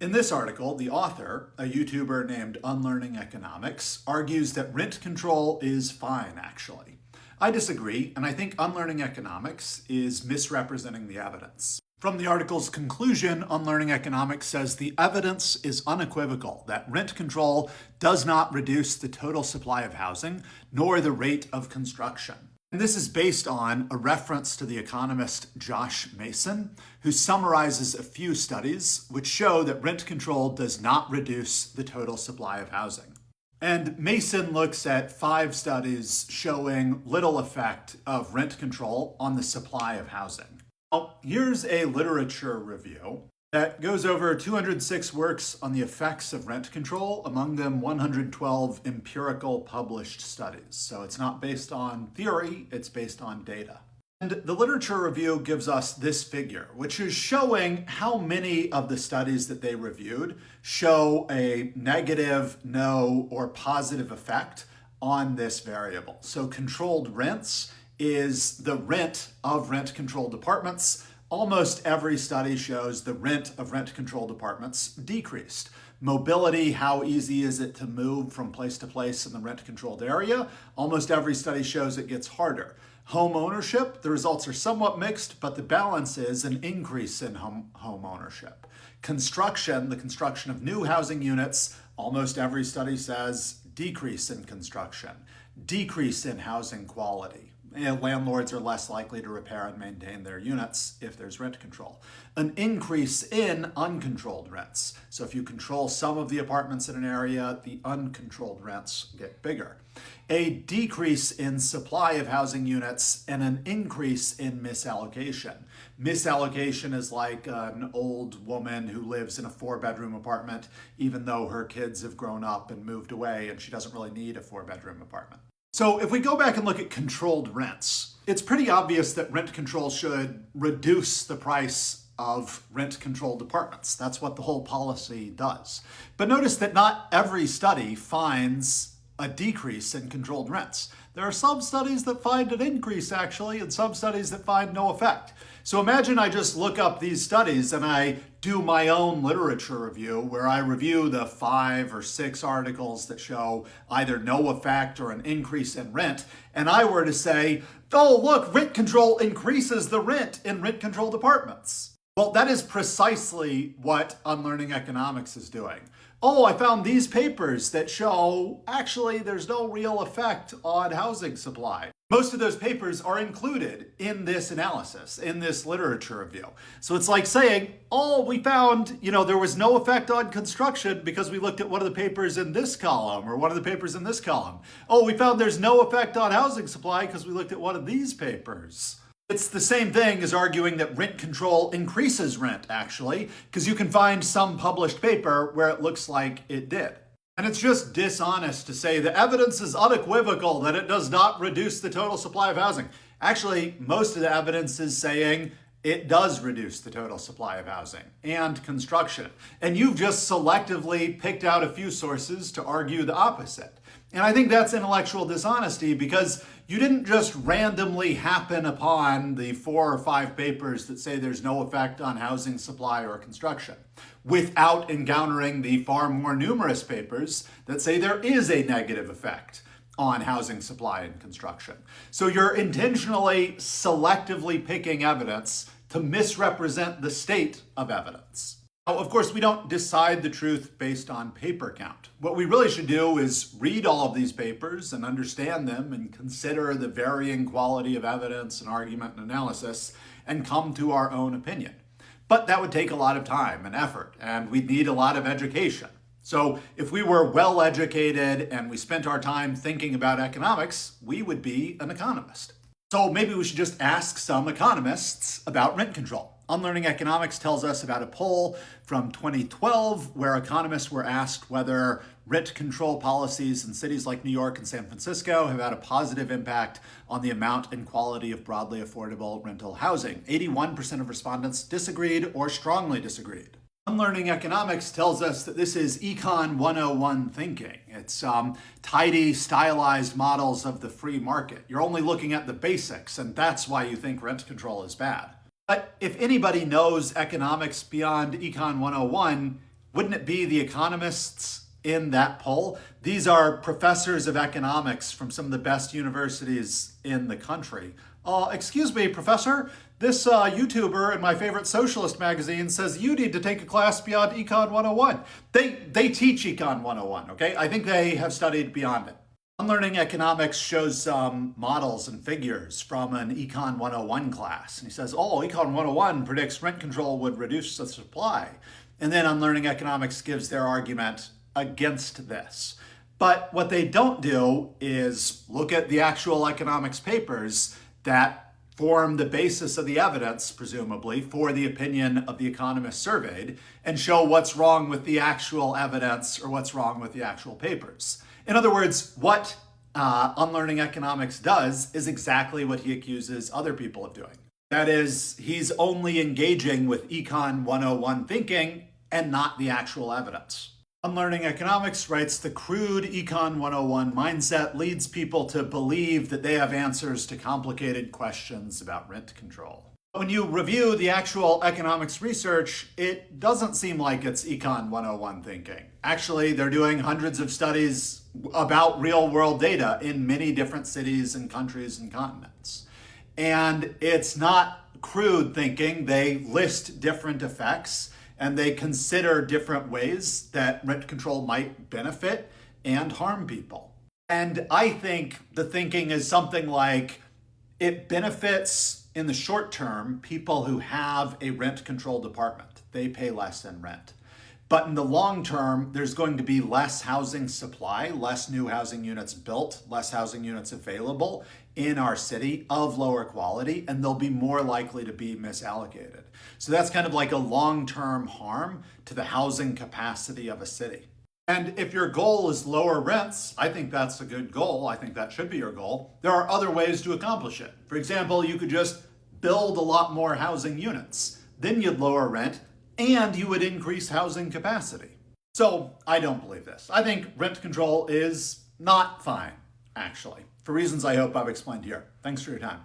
In this article, the author, a YouTuber named Unlearning Economics, argues that rent control is fine, actually. I disagree, and I think Unlearning Economics is misrepresenting the evidence. From the article's conclusion, Unlearning Economics says the evidence is unequivocal that rent control does not reduce the total supply of housing, nor the rate of construction. And this is based on a reference to the economist Josh Mason, who summarizes a few studies which show that rent control does not reduce the total supply of housing. And Mason looks at 5 studies showing little effect of rent control on the supply of housing. Now, here's a literature review that goes over 206 works on the effects of rent control, among them 112 empirical published studies. So it's not based on theory, it's based on data. And the literature review gives us this figure, which is showing how many of the studies that they reviewed show a negative, no, or positive effect on this variable. So controlled rents is the rent of rent-controlled apartments. Almost every study shows the rent of rent-controlled apartments decreased. Mobility, how easy is it to move from place to place in the rent-controlled area? Almost every study shows it gets harder. Home ownership, the results are somewhat mixed, but the balance is an increase in home ownership. Construction, the construction of new housing units, almost every study says decrease in construction, decrease in housing quality. Landlords are less likely to repair and maintain their units if there's rent control. An increase in uncontrolled rents. So if you control some of the apartments in an area, the uncontrolled rents get bigger. A decrease in supply of housing units and an increase in misallocation. Misallocation is like an old woman who lives in a 4-bedroom apartment, even though her kids have grown up and moved away and she doesn't really need a 4-bedroom apartment. So if we go back and look at controlled rents, it's pretty obvious that rent control should reduce the price of rent-controlled apartments. That's what the whole policy does. But notice that not every study finds a decrease in controlled rents. There are some studies that find an increase, actually, and some studies that find no effect. So imagine I just look up these studies and I do my own literature review where I review the 5 or 6 articles that show either no effect or an increase in rent, and I were to say, oh, look, rent control increases the rent in rent-controlled apartments. Well, that is precisely what Unlearning Economics is doing. Oh, I found these papers that show actually there's no real effect on housing supply. Most of those papers are included in this analysis, in this literature review. So it's like saying, oh, we found, there was no effect on construction because we looked at one of the papers in this column or one of the papers in this column. Oh, we found there's no effect on housing supply because we looked at one of these papers. It's the same thing as arguing that rent control increases rent, actually, because you can find some published paper where it looks like it did. And it's just dishonest to say the evidence is unequivocal that it does not reduce the total supply of housing. Actually, most of the evidence is saying it does reduce the total supply of housing and construction. And you've just selectively picked out a few sources to argue the opposite. And I think that's intellectual dishonesty because you didn't just randomly happen upon the 4 or 5 papers that say there's no effect on housing supply or construction without encountering the far more numerous papers that say there is a negative effect on housing supply and construction. So you're intentionally selectively picking evidence to misrepresent the state of evidence. Now, of course, we don't decide the truth based on paper count. What we really should do is read all of these papers and understand them and consider the varying quality of evidence and argument and analysis and come to our own opinion. But that would take a lot of time and effort, and we'd need a lot of education. So if we were well educated and we spent our time thinking about economics, we would be an economist. So maybe we should just ask some economists about rent control. Unlearning Economics tells us about a poll from 2012 where economists were asked whether rent control policies in cities like New York and San Francisco have had a positive impact on the amount and quality of broadly affordable rental housing. 81% of respondents disagreed or strongly disagreed. Unlearning Economics tells us that this is Econ 101 thinking. It's tidy, stylized models of the free market. You're only looking at the basics, and that's why you think rent control is bad. But if anybody knows economics beyond Econ 101, Wouldn't it be the economists in that poll? These are professors of economics from some of the best universities in the country. Excuse me, professor, this YouTuber in my favorite socialist magazine says you need to take a class beyond Econ 101. They teach Econ 101, okay? I think they have studied beyond it. Unlearning Economics shows some models and figures from an Econ 101 class. And he says, Econ 101 predicts rent control would reduce the supply. And then Unlearning Economics gives their argument against this. But what they don't do is look at the actual economics papers that form the basis of the evidence, presumably, for the opinion of the economists surveyed and show what's wrong with the actual evidence or what's wrong with the actual papers. In other words, what Unlearning Economics does is exactly what he accuses other people of doing. That is, he's only engaging with Econ 101 thinking and not the actual evidence. Unlearning Economics writes, the crude Econ 101 mindset leads people to believe that they have answers to complicated questions about rent control. When you review the actual economics research, it doesn't seem like it's Econ 101 thinking. Actually, they're doing hundreds of studies about real-world data in many different cities and countries and continents. And it's not crude thinking. They list different effects and they consider different ways that rent control might benefit and harm people. And I think the thinking is something like it benefits in the short term people who have a rent control department. They pay less in rent. But in the long term, there's going to be less housing supply, less new housing units built, less housing units available in our city of lower quality, and they'll be more likely to be misallocated. So that's kind of like a long-term harm to the housing capacity of a city. And if your goal is lower rents, I think that's a good goal. I think that should be your goal. There are other ways to accomplish it. For example, you could just build a lot more housing units. Then you'd lower rent and you would increase housing capacity. So I don't believe this. I think rent control is not fine, actually, for reasons I hope I've explained here. Thanks for your time.